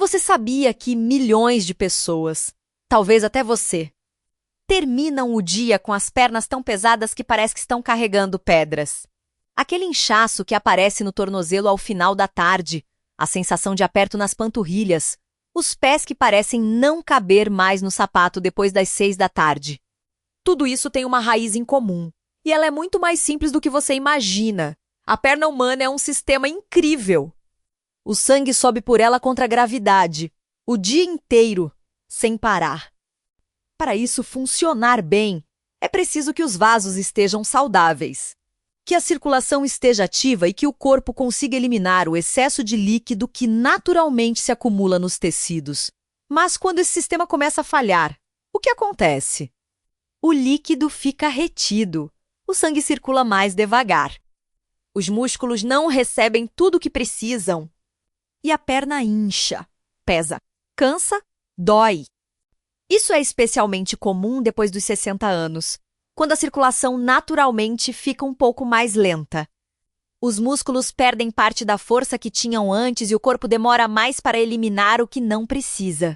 Você sabia que milhões de pessoas, talvez até você, terminam o dia com as pernas tão pesadas que parece que estão carregando pedras? Aquele inchaço que aparece no tornozelo ao final da tarde, a sensação de aperto nas panturrilhas, os pés que parecem não caber mais no sapato depois das 6 da tarde. Tudo isso tem uma raiz em comum, e ela é muito mais simples do que você imagina. A perna humana é um sistema incrível. O sangue sobe por ela contra a gravidade, o dia inteiro, sem parar. Para isso funcionar bem, é preciso que os vasos estejam saudáveis, que a circulação esteja ativa e que o corpo consiga eliminar o excesso de líquido que naturalmente se acumula nos tecidos. Mas quando esse sistema começa a falhar, o que acontece? O líquido fica retido, o sangue circula mais devagar. Os músculos não recebem tudo o que precisam e a perna incha, pesa, cansa, dói. Isso é especialmente comum depois dos 60 anos, quando a circulação naturalmente fica um pouco mais lenta. Os músculos perdem parte da força que tinham antes e o corpo demora mais para eliminar o que não precisa.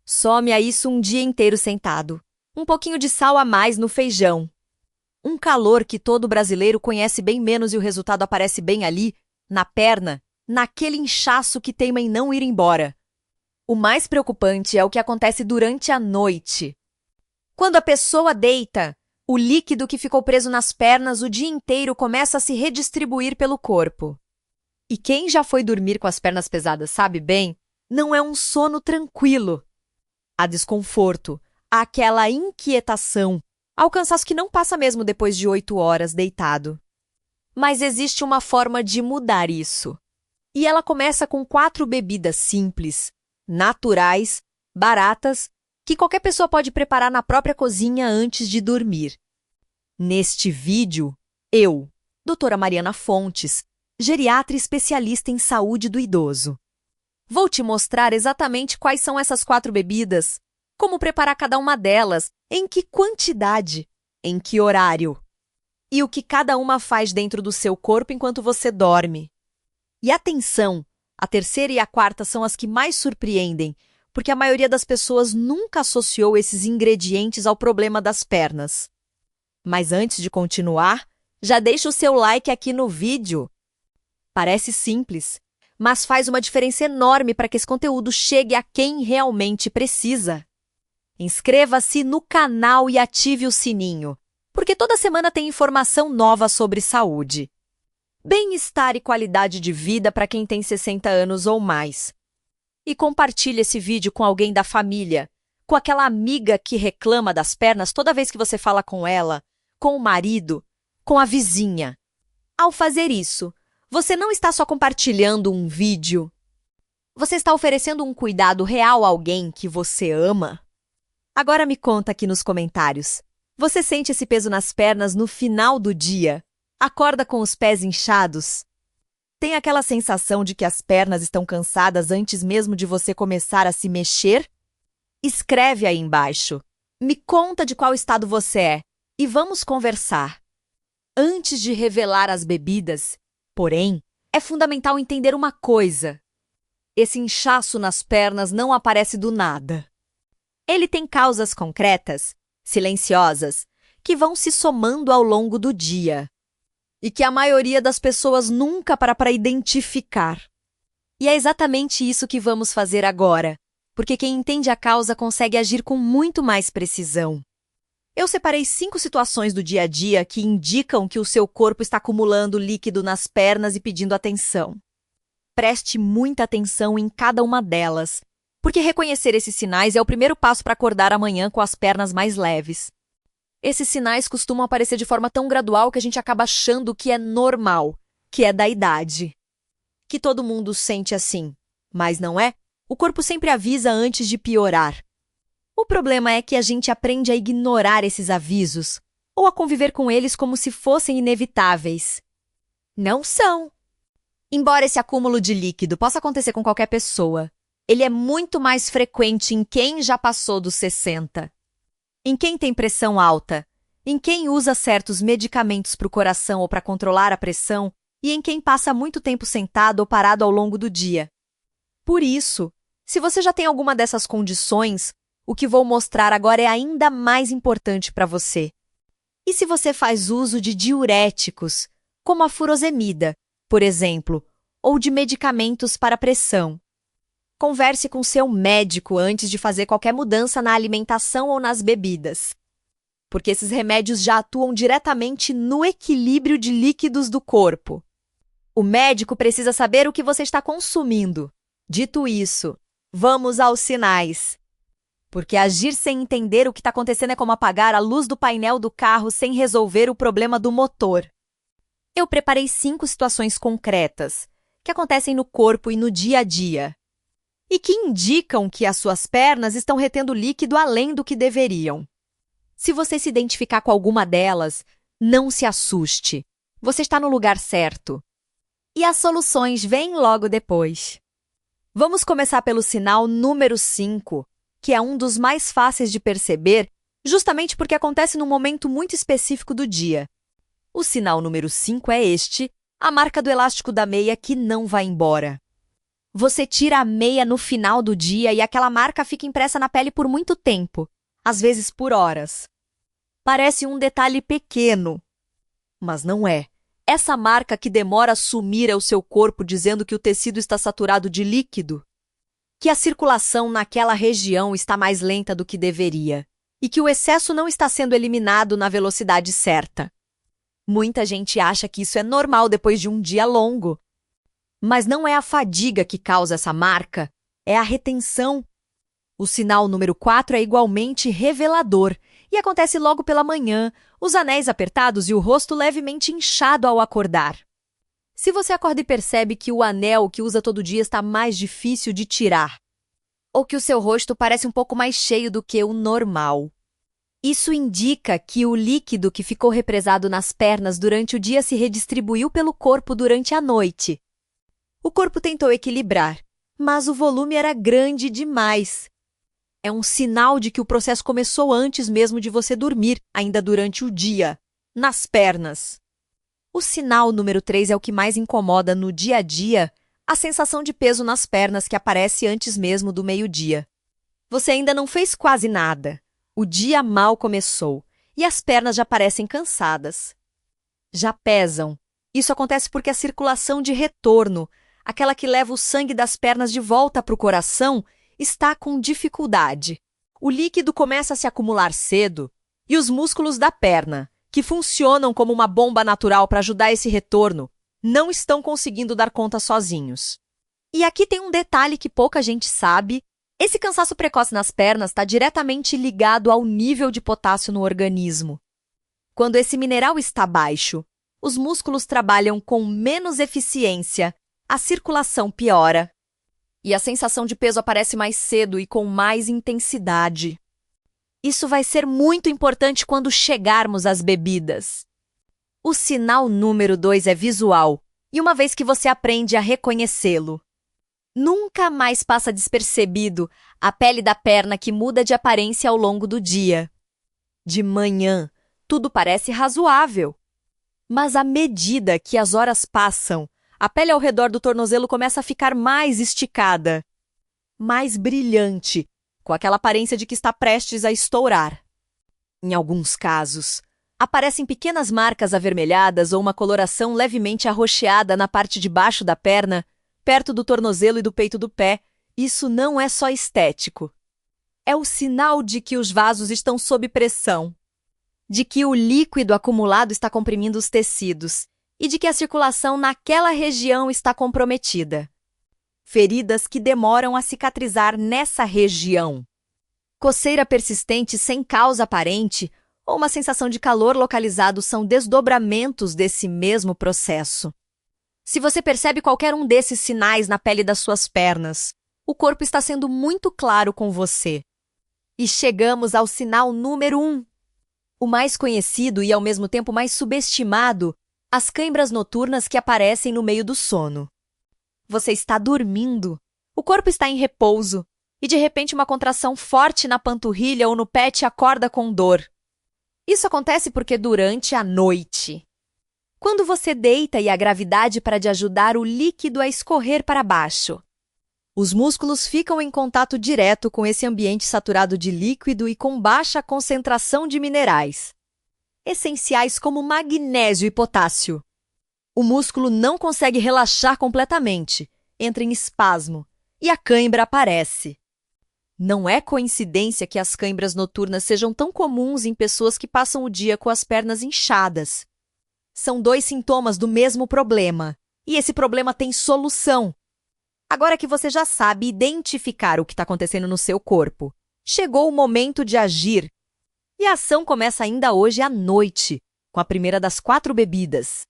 Some a isso um dia inteiro sentado. Um pouquinho de sal a mais no feijão. Um calor que todo brasileiro conhece bem menos e o resultado aparece bem ali, na perna, naquele inchaço que teima em não ir embora. O mais preocupante é o que acontece durante a noite. Quando a pessoa deita, o líquido que ficou preso nas pernas o dia inteiro começa a se redistribuir pelo corpo. E quem já foi dormir com as pernas pesadas sabe bem, não é um sono tranquilo. Há desconforto, há aquela inquietação, há o cansaço que não passa mesmo depois de 8 horas deitado. Mas existe uma forma de mudar isso. E ela começa com 4 bebidas simples, naturais, baratas, que qualquer pessoa pode preparar na própria cozinha antes de dormir. Neste vídeo, eu, doutora Mariana Fontes, geriatra especialista em saúde do idoso, vou te mostrar exatamente quais são essas 4 bebidas, como preparar cada uma delas, em que quantidade, em que horário, e o que cada uma faz dentro do seu corpo enquanto você dorme. E atenção, a terceira e a quarta são as que mais surpreendem, porque a maioria das pessoas nunca associou esses ingredientes ao problema das pernas. Mas antes de continuar, já deixa o seu like aqui no vídeo. Parece simples, mas faz uma diferença enorme para que esse conteúdo chegue a quem realmente precisa. Inscreva-se no canal e ative o sininho, porque toda semana tem informação nova sobre saúde. Bem-estar e qualidade de vida para quem tem 60 anos ou mais. E compartilhe esse vídeo com alguém da família, com aquela amiga que reclama das pernas toda vez que você fala com ela, com o marido, com a vizinha. Ao fazer isso, você não está só compartilhando um vídeo. Você está oferecendo um cuidado real a alguém que você ama. Agora me conta aqui nos comentários. Você sente esse peso nas pernas no final do dia? Acorda com os pés inchados? Tem aquela sensação de que as pernas estão cansadas antes mesmo de você começar a se mexer? Escreve aí embaixo. Me conta de qual estado você é e vamos conversar. Antes de revelar as bebidas, porém, é fundamental entender uma coisa. Esse inchaço nas pernas não aparece do nada. Ele tem causas concretas, silenciosas, que vão se somando ao longo do dia. E que a maioria das pessoas nunca para identificar. E é exatamente isso que vamos fazer agora, porque quem entende a causa consegue agir com muito mais precisão. Eu separei 5 situações do dia a dia que indicam que o seu corpo está acumulando líquido nas pernas e pedindo atenção. Preste muita atenção em cada uma delas, porque reconhecer esses sinais é o primeiro passo para acordar amanhã com as pernas mais leves. Esses sinais costumam aparecer de forma tão gradual que a gente acaba achando que é normal, que é da idade. Que todo mundo sente assim, mas não é? O corpo sempre avisa antes de piorar. O problema é que a gente aprende a ignorar esses avisos, ou a conviver com eles como se fossem inevitáveis. Não são. Embora esse acúmulo de líquido possa acontecer com qualquer pessoa, ele é muito mais frequente em quem já passou dos 60. Em quem tem pressão alta, em quem usa certos medicamentos para o coração ou para controlar a pressão e em quem passa muito tempo sentado ou parado ao longo do dia. Por isso, Se você já tem alguma dessas condições, o que vou mostrar agora é ainda mais importante para você. E se você faz uso de diuréticos, como a furosemida, por exemplo, ou de medicamentos para pressão? Converse com seu médico antes de fazer qualquer mudança na alimentação ou nas bebidas, porque esses remédios já atuam diretamente no equilíbrio de líquidos do corpo. O médico precisa saber o que você está consumindo. Dito isso, vamos aos sinais. Porque agir sem entender o que está acontecendo é como apagar a luz do painel do carro sem resolver o problema do motor. Eu preparei 5 situações concretas que acontecem no corpo e no dia a dia e que indicam que as suas pernas estão retendo líquido além do que deveriam. Se você se identificar com alguma delas, não se assuste. Você está no lugar certo. E as soluções vêm logo depois. Vamos começar pelo sinal número 5, que é um dos mais fáceis de perceber, justamente porque acontece num momento muito específico do dia. O sinal número 5 é este, a marca do elástico da meia que não vai embora. Você tira a meia no final do dia e aquela marca fica impressa na pele por muito tempo, às vezes por horas. Parece um detalhe pequeno, mas não é. Essa marca que demora a sumir é o seu corpo dizendo que o tecido está saturado de líquido, que a circulação naquela região está mais lenta do que deveria e que o excesso não está sendo eliminado na velocidade certa. Muita gente acha que isso é normal depois de um dia longo. Mas não é a fadiga que causa essa marca, é a retenção. O sinal número 4 é igualmente revelador e acontece logo pela manhã, os anéis apertados e o rosto levemente inchado ao acordar. Se você acorda e percebe que o anel que usa todo dia está mais difícil de tirar, ou que o seu rosto parece um pouco mais cheio do que o normal, isso indica que o líquido que ficou represado nas pernas durante o dia se redistribuiu pelo corpo durante a noite. O corpo tentou equilibrar, mas o volume era grande demais. É um sinal de que o processo começou antes mesmo de você dormir, ainda durante o dia, nas pernas. O sinal número 3 é o que mais incomoda no dia a dia, a sensação de peso nas pernas que aparece antes mesmo do meio-dia. Você ainda não fez quase nada. O dia mal começou e as pernas já parecem cansadas. Já pesam. Isso acontece porque a circulação de retorno, aquela que leva o sangue das pernas de volta para o coração, está com dificuldade. O líquido começa a se acumular cedo e os músculos da perna, que funcionam como uma bomba natural para ajudar esse retorno, não estão conseguindo dar conta sozinhos. E aqui tem um detalhe que pouca gente sabe. Esse cansaço precoce nas pernas está diretamente ligado ao nível de potássio no organismo. Quando esse mineral está baixo, os músculos trabalham com menos eficiência, a circulação piora e a sensação de peso aparece mais cedo e com mais intensidade. Isso vai ser muito importante quando chegarmos às bebidas. O sinal número 2 é visual, e uma vez que você aprende a reconhecê-lo, nunca mais passa despercebido a pele da perna que muda de aparência ao longo do dia. De manhã, tudo parece razoável. Mas à medida que as horas passam, a pele ao redor do tornozelo começa a ficar mais esticada, mais brilhante, com aquela aparência de que está prestes a estourar. Em alguns casos, aparecem pequenas marcas avermelhadas ou uma coloração levemente arroxeada na parte de baixo da perna, perto do tornozelo e do peito do pé. Isso não é só estético. É o sinal de que os vasos estão sob pressão, de que o líquido acumulado está comprimindo os tecidos e de que a circulação naquela região está comprometida. Feridas que demoram a cicatrizar nessa região. Coceira persistente sem causa aparente ou uma sensação de calor localizado são desdobramentos desse mesmo processo. Se você percebe qualquer um desses sinais na pele das suas pernas, o corpo está sendo muito claro com você. E chegamos ao sinal número 1. O mais conhecido e ao mesmo tempo mais subestimado, as cãibras noturnas que aparecem no meio do sono. Você está dormindo, o corpo está em repouso, e de repente uma contração forte na panturrilha ou no pé te acorda com dor. Isso acontece porque durante a noite, quando você deita e a gravidade para de ajudar o líquido a escorrer para baixo, Os músculos ficam em contato direto com esse ambiente saturado de líquido e com baixa concentração de minerais, essenciais como magnésio e potássio. O músculo não consegue relaxar completamente, entra em espasmo e a cãibra aparece. Não é coincidência que as cãibras noturnas sejam tão comuns em pessoas que passam o dia com as pernas inchadas. São dois sintomas do mesmo problema, e esse problema tem solução. Agora que você já sabe identificar o que está acontecendo no seu corpo, chegou o momento de agir. E a ação começa ainda hoje à noite, com a primeira das 4 bebidas.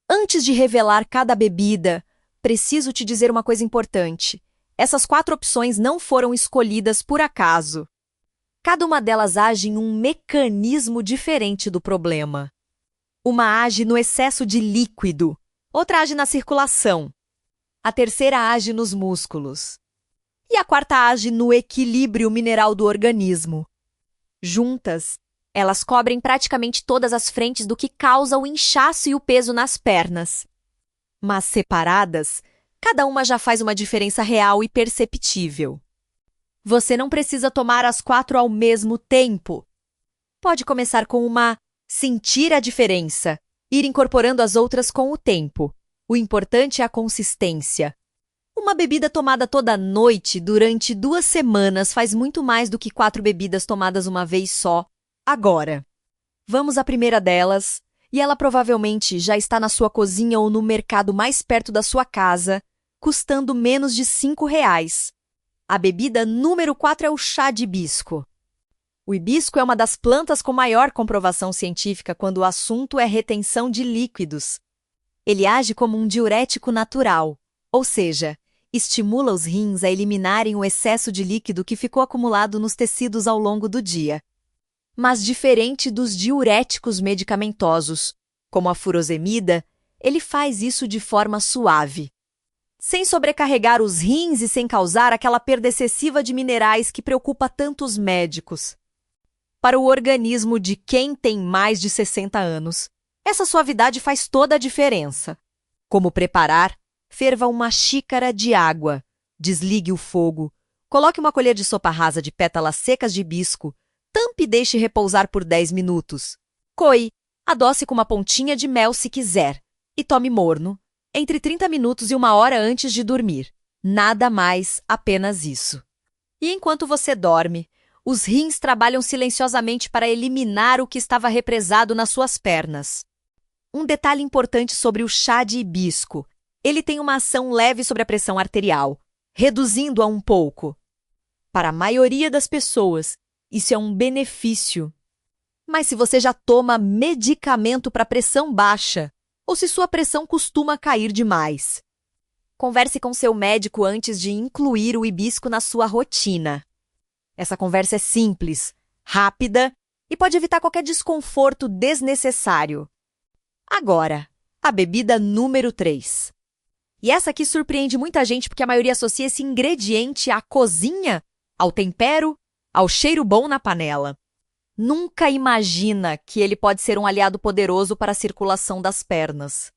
Antes de revelar cada bebida, preciso te dizer uma coisa importante. Essas 4 opções não foram escolhidas por acaso. Cada uma delas age em um mecanismo diferente do problema. Uma age no excesso de líquido, outra age na circulação. A terceira age nos músculos. E a quarta age no equilíbrio mineral do organismo. Juntas, elas cobrem praticamente todas as frentes do que causa o inchaço e o peso nas pernas. Mas separadas, cada uma já faz uma diferença real e perceptível. Você não precisa tomar as 4 ao mesmo tempo. Pode começar com uma sentir a diferença, ir incorporando as outras com o tempo. O importante é a consistência. Uma bebida tomada toda noite durante 2 semanas faz muito mais do que 4 bebidas tomadas uma vez só, agora. Vamos à primeira delas, e ela provavelmente já está na sua cozinha ou no mercado mais perto da sua casa, custando menos de R$5. A bebida número 4 é o chá de hibisco. O hibisco é uma das plantas com maior comprovação científica quando o assunto é retenção de líquidos. Ele age como um diurético natural, ou seja, estimula os rins a eliminarem o excesso de líquido que ficou acumulado nos tecidos ao longo do dia. Mas diferente dos diuréticos medicamentosos, como a furosemida, ele faz isso de forma suave, sem sobrecarregar os rins e sem causar aquela perda excessiva de minerais que preocupa tantos médicos. Para o organismo de quem tem mais de 60 anos, essa suavidade faz toda a diferença. Como preparar? Ferva uma xícara de água, desligue o fogo, coloque uma colher de sopa rasa de pétalas secas de hibisco, tampe e deixe repousar por 10 minutos. Coe, adoce com uma pontinha de mel se quiser, e tome morno, entre 30 minutos e 1 hora antes de dormir. Nada mais, apenas isso. E enquanto você dorme, os rins trabalham silenciosamente para eliminar o que estava represado nas suas pernas. Um detalhe importante sobre o chá de hibisco: ele tem uma ação leve sobre a pressão arterial, reduzindo-a um pouco. Para a maioria das pessoas, isso é um benefício. Mas se você já toma medicamento para pressão baixa, ou se sua pressão costuma cair demais, converse com seu médico antes de incluir o hibisco na sua rotina. Essa conversa é simples, rápida e pode evitar qualquer desconforto desnecessário. Agora, a bebida número 3. E essa aqui surpreende muita gente porque a maioria associa esse ingrediente à cozinha, ao tempero, ao cheiro bom na panela. Nunca imagina que ele pode ser um aliado poderoso para a circulação das pernas.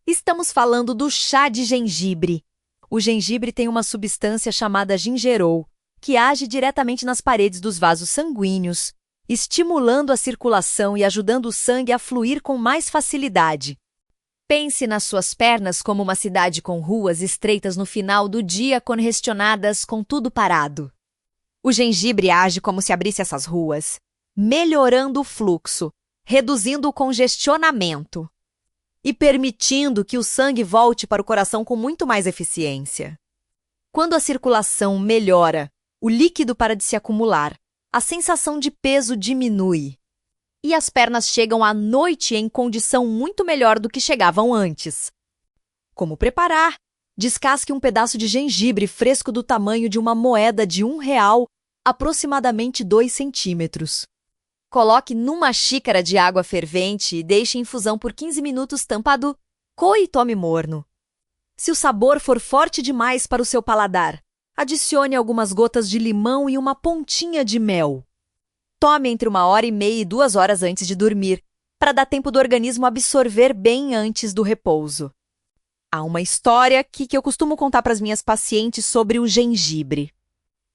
Estamos falando do chá de gengibre. O gengibre tem uma substância chamada gingerol, que age diretamente nas paredes dos vasos sanguíneos, estimulando a circulação e ajudando o sangue a fluir com mais facilidade. Pense nas suas pernas como uma cidade com ruas estreitas no final do dia congestionadas com tudo parado. O gengibre age como se abrisse essas ruas, melhorando o fluxo, reduzindo o congestionamento e permitindo que o sangue volte para o coração com muito mais eficiência. Quando a circulação melhora, o líquido para de se acumular, a sensação de peso diminui e as pernas chegam à noite em condição muito melhor do que chegavam antes. Como preparar? Descasque um pedaço de gengibre fresco do tamanho de uma moeda de R$1, aproximadamente 2 centímetros. Coloque numa xícara de água fervente e deixe em infusão por 15 minutos tampado. Coe e tome morno. Se o sabor for forte demais para o seu paladar, adicione algumas gotas de limão e uma pontinha de mel. Tome entre 1h30 e 2 horas antes de dormir, para dar tempo do organismo absorver bem antes do repouso. Há uma história que eu costumo contar para as minhas pacientes sobre o gengibre.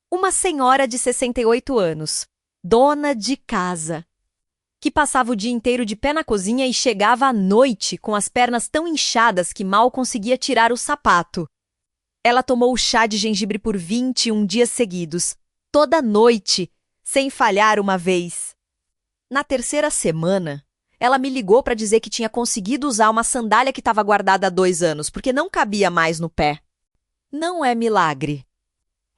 Uma senhora de 68 anos, dona de casa, que passava o dia inteiro de pé na cozinha e chegava à noite com as pernas tão inchadas que mal conseguia tirar o sapato. Ela tomou o chá de gengibre por 21 dias seguidos, toda noite, sem falhar uma vez. Na terceira semana, ela me ligou para dizer que tinha conseguido usar uma sandália que estava guardada há 2 anos, porque não cabia mais no pé. Não é milagre.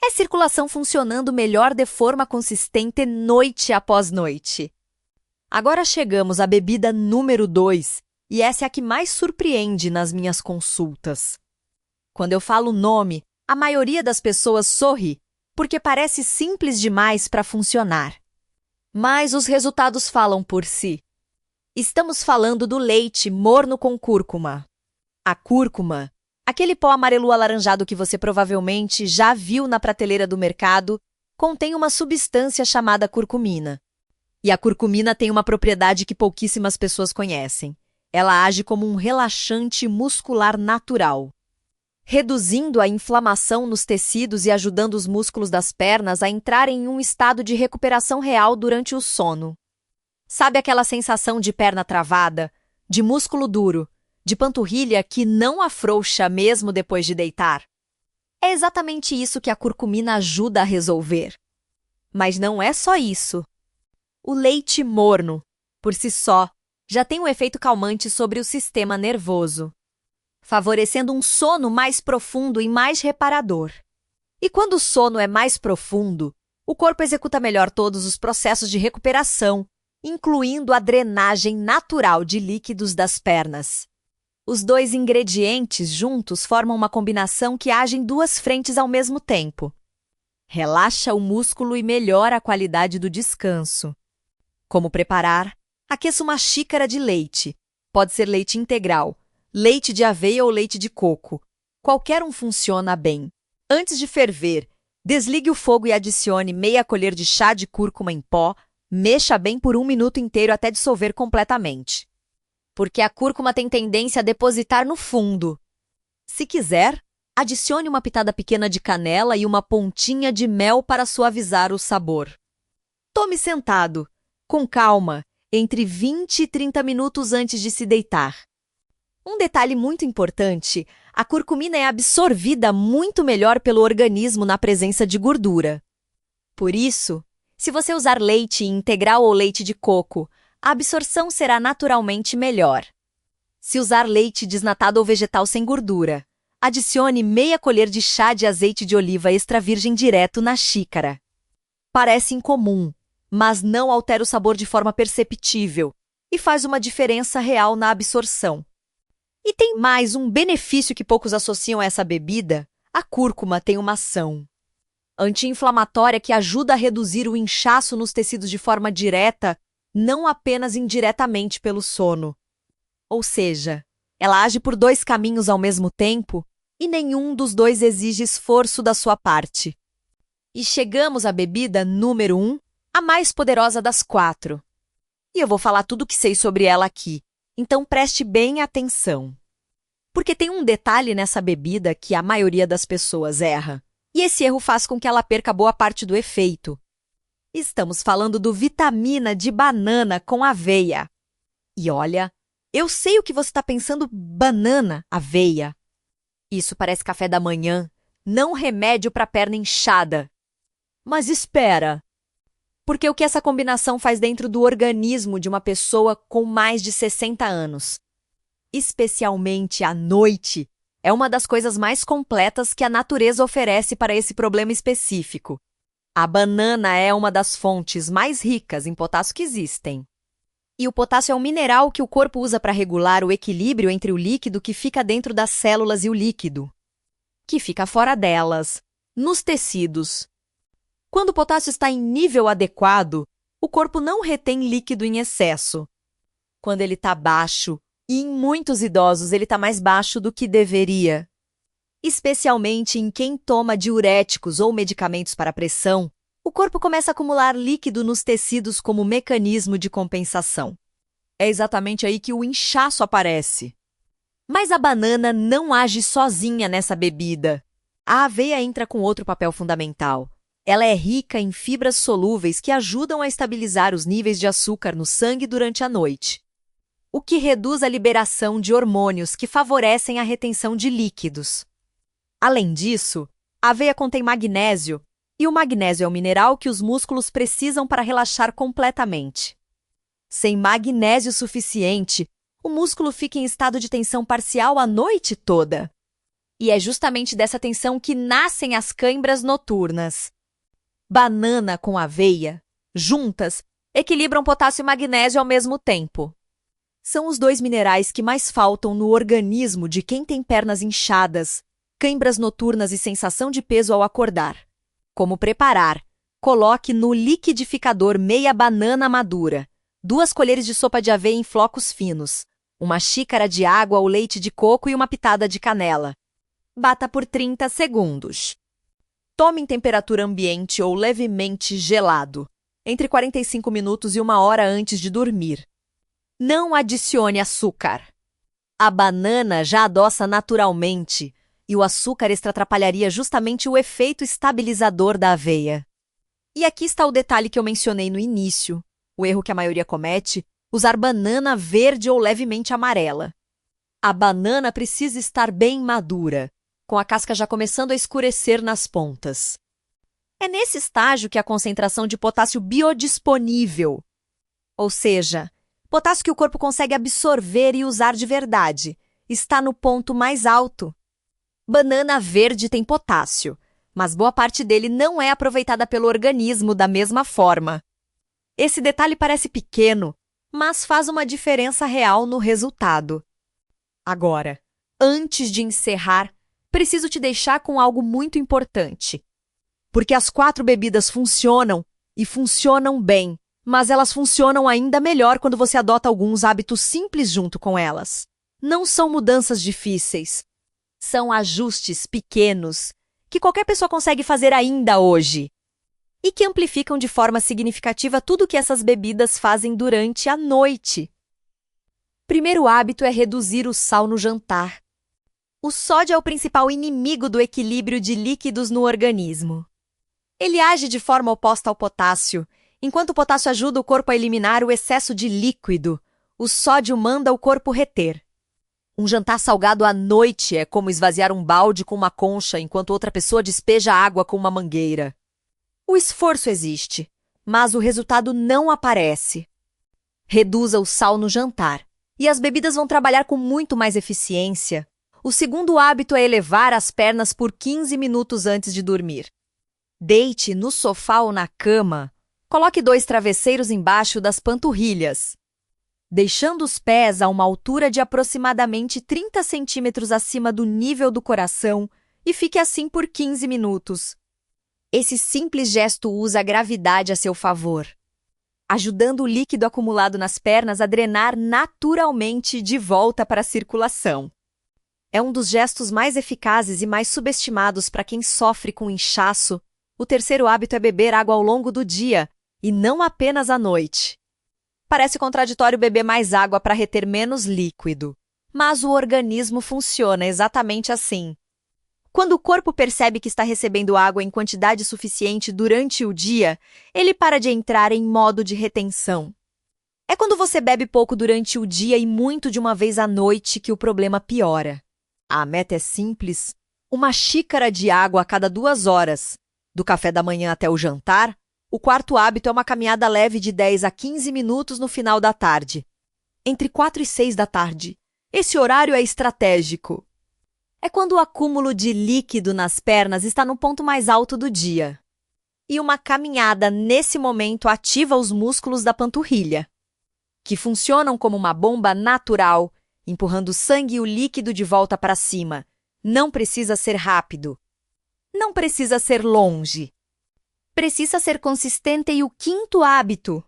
É circulação funcionando melhor de forma consistente noite após noite. Agora chegamos à bebida número 2, e essa é a que mais surpreende nas minhas consultas. Quando eu falo o nome, a maioria das pessoas sorri, porque parece simples demais para funcionar. Mas os resultados falam por si. Estamos falando do leite morno com cúrcuma. A cúrcuma, aquele pó amarelo-alaranjado que você provavelmente já viu na prateleira do mercado, contém uma substância chamada curcumina. E a curcumina tem uma propriedade que pouquíssimas pessoas conhecem. Ela age como um relaxante muscular natural, reduzindo a inflamação nos tecidos e ajudando os músculos das pernas a entrarem em um estado de recuperação real durante o sono. Sabe aquela sensação de perna travada, de músculo duro, de panturrilha que não afrouxa mesmo depois de deitar? É exatamente isso que a curcumina ajuda a resolver. Mas não é só isso. O leite morno, por si só, já tem um efeito calmante sobre o sistema nervoso, favorecendo um sono mais profundo e mais reparador. E quando o sono é mais profundo, o corpo executa melhor todos os processos de recuperação, incluindo a drenagem natural de líquidos das pernas. Os 2 ingredientes juntos formam uma combinação que age em 2 frentes ao mesmo tempo. Relaxa o músculo e melhora a qualidade do descanso. Como preparar? Aqueça uma xícara de leite. Pode ser leite integral, leite de aveia ou leite de coco. Qualquer um funciona bem. Antes de ferver, desligue o fogo e adicione meia colher de chá de cúrcuma em pó. Mexa bem por 1 minuto inteiro até dissolver completamente. Porque a cúrcuma tem tendência a depositar no fundo. Se quiser, adicione uma pitada pequena de canela e uma pontinha de mel para suavizar o sabor. Tome sentado, com calma, entre 20 e 30 minutos antes de se deitar. Um detalhe muito importante, a curcumina é absorvida muito melhor pelo organismo na presença de gordura. Por isso, se você usar leite integral ou leite de coco, a absorção será naturalmente melhor. Se usar leite desnatado ou vegetal sem gordura, adicione meia colher de chá de azeite de oliva extra virgem direto na xícara. Parece incomum, mas não altera o sabor de forma perceptível e faz uma diferença real na absorção. E tem mais um benefício que poucos associam a essa bebida: a cúrcuma tem uma ação anti-inflamatória que ajuda a reduzir o inchaço nos tecidos de forma direta, não apenas indiretamente pelo sono. Ou seja, ela age por 2 caminhos ao mesmo tempo e nenhum dos 2 exige esforço da sua parte. E chegamos à bebida número 1, a mais poderosa das 4. E eu vou falar tudo o que sei sobre ela aqui, então preste bem atenção. Porque tem um detalhe nessa bebida que a maioria das pessoas erra. E esse erro faz com que ela perca boa parte do efeito. Estamos falando do vitamina de banana com aveia. E olha, eu sei o que você está pensando: banana, aveia. Isso parece café da manhã, não remédio para perna inchada. Mas espera! Porque o que essa combinação faz dentro do organismo de uma pessoa com mais de 60 anos, especialmente à noite, é uma das coisas mais completas que a natureza oferece para esse problema específico. A banana é uma das fontes mais ricas em potássio que existem. E o potássio é um mineral que o corpo usa para regular o equilíbrio entre o líquido que fica dentro das células e o líquido que fica fora delas, nos tecidos. Quando o potássio está em nível adequado, o corpo não retém líquido em excesso. Quando ele está baixo, e em muitos idosos ele está mais baixo do que deveria, especialmente em quem toma diuréticos ou medicamentos para pressão, o corpo começa a acumular líquido nos tecidos como mecanismo de compensação. É exatamente aí que o inchaço aparece. Mas a banana não age sozinha nessa bebida. A aveia entra com outro papel fundamental. Ela é rica em fibras solúveis que ajudam a estabilizar os níveis de açúcar no sangue durante a noite, o que reduz a liberação de hormônios que favorecem a retenção de líquidos. Além disso, a aveia contém magnésio, e o magnésio é um mineral que os músculos precisam para relaxar completamente. Sem magnésio suficiente, o músculo fica em estado de tensão parcial a noite toda. E é justamente dessa tensão que nascem as cãibras noturnas. Banana com aveia, juntas, equilibram potássio e magnésio ao mesmo tempo. São os dois minerais que mais faltam no organismo de quem tem pernas inchadas, cãibras noturnas e sensação de peso ao acordar. Como preparar? Coloque no liquidificador meia banana madura, 2 colheres de sopa de aveia em flocos finos, 1 xícara de água ou leite de coco e uma pitada de canela. Bata por 30 segundos. Tome em temperatura ambiente ou levemente gelado, entre 45 minutos e 1 hora antes de dormir. Não adicione açúcar. A banana já adoça naturalmente e o açúcar extra atrapalharia justamente o efeito estabilizador da aveia. E aqui está o detalhe que eu mencionei no início, o erro que a maioria comete, usar banana verde ou levemente amarela. A banana precisa estar bem madura, com a casca já começando a escurecer nas pontas. É nesse estágio que a concentração de potássio biodisponível, ou seja, potássio que o corpo consegue absorver e usar de verdade, está no ponto mais alto. Banana verde tem potássio, mas boa parte dele não é aproveitada pelo organismo da mesma forma. Esse detalhe parece pequeno, mas faz uma diferença real no resultado. Agora, antes de encerrar, preciso te deixar com algo muito importante. Porque as 4 bebidas funcionam, e funcionam bem, mas elas funcionam ainda melhor quando você adota alguns hábitos simples junto com elas. Não são mudanças difíceis. São ajustes pequenos, que qualquer pessoa consegue fazer ainda hoje, e que amplificam de forma significativa tudo o que essas bebidas fazem durante a noite. Primeiro hábito é reduzir o sal no jantar. O sódio é o principal inimigo do equilíbrio de líquidos no organismo. Ele age de forma oposta ao potássio. Enquanto o potássio ajuda o corpo a eliminar o excesso de líquido, o sódio manda o corpo reter. Um jantar salgado à noite é como esvaziar um balde com uma concha enquanto outra pessoa despeja água com uma mangueira. O esforço existe, mas o resultado não aparece. Reduza o sal no jantar, e as bebidas vão trabalhar com muito mais eficiência. O segundo hábito é elevar as pernas por 15 minutos antes de dormir. Deite no sofá ou na cama. Coloque 2 travesseiros embaixo das panturrilhas, deixando os pés a uma altura de aproximadamente 30 centímetros acima do nível do coração e fique assim por 15 minutos. Esse simples gesto usa a gravidade a seu favor, ajudando o líquido acumulado nas pernas a drenar naturalmente de volta para a circulação. É um dos gestos mais eficazes e mais subestimados para quem sofre com inchaço. O terceiro hábito é beber água ao longo do dia, e não apenas à noite. Parece contraditório beber mais água para reter menos líquido, mas o organismo funciona exatamente assim. Quando o corpo percebe que está recebendo água em quantidade suficiente durante o dia, ele para de entrar em modo de retenção. É quando você bebe pouco durante o dia e muito de uma vez à noite que o problema piora. A meta é simples: 1 xícara de água a cada 2 horas. Do café da manhã até o jantar, o quarto hábito é uma caminhada leve de 10 a 15 minutos no final da tarde. Entre 4 e 6 da tarde. Esse horário é estratégico. É quando o acúmulo de líquido nas pernas está no ponto mais alto do dia. E uma caminhada nesse momento ativa os músculos da panturrilha, que funcionam como uma bomba natural, empurrando o sangue e o líquido de volta para cima. Não precisa ser rápido. Não precisa ser longe. Precisa ser consistente. E o quinto hábito,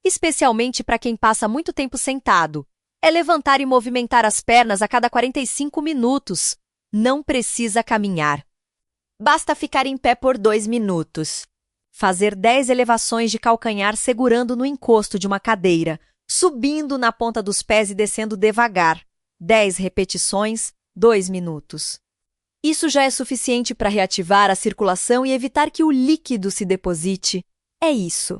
especialmente para quem passa muito tempo sentado, é levantar e movimentar as pernas a cada 45 minutos. Não precisa caminhar. Basta ficar em pé por 2 minutos. Fazer 10 elevações de calcanhar segurando no encosto de uma cadeira, subindo na ponta dos pés e descendo devagar. 10 repetições, 2 minutos. Isso já é suficiente para reativar a circulação e evitar que o líquido se deposite. É isso.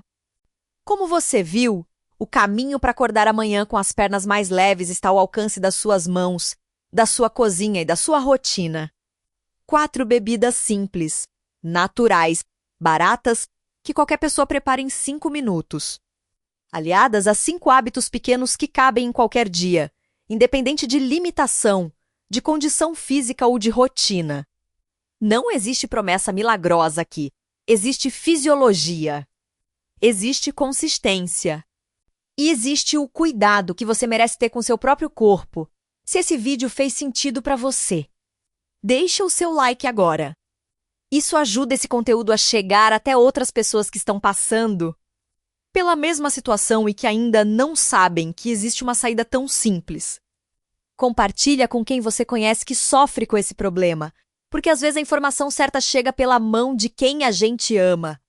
Como você viu, o caminho para acordar amanhã com as pernas mais leves está ao alcance das suas mãos, da sua cozinha e da sua rotina. 4 bebidas simples, naturais, baratas, que qualquer pessoa prepara em 5 minutos. Aliadas a 5 hábitos pequenos que cabem em qualquer dia, independente de limitação, de condição física ou de rotina. Não existe promessa milagrosa aqui. Existe fisiologia. Existe consistência. E existe o cuidado que você merece ter com seu próprio corpo. Se esse vídeo fez sentido para você, deixa o seu like agora. Isso ajuda esse conteúdo a chegar até outras pessoas que estão passando pela mesma situação e que ainda não sabem que existe uma saída tão simples. Compartilha com quem você conhece que sofre com esse problema, porque às vezes a informação certa chega pela mão de quem a gente ama.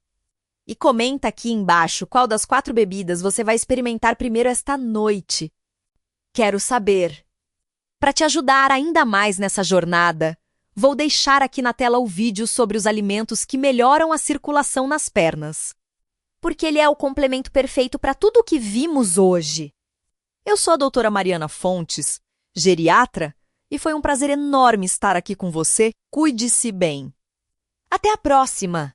E comenta aqui embaixo qual das 4 bebidas você vai experimentar primeiro esta noite. Quero saber. Para te ajudar ainda mais nessa jornada, vou deixar aqui na tela o vídeo sobre os alimentos que melhoram a circulação nas pernas. Porque ele é o complemento perfeito para tudo o que vimos hoje. Eu sou a doutora Mariana Fontes, geriatra, e foi um prazer enorme estar aqui com você. Cuide-se bem. Até a próxima!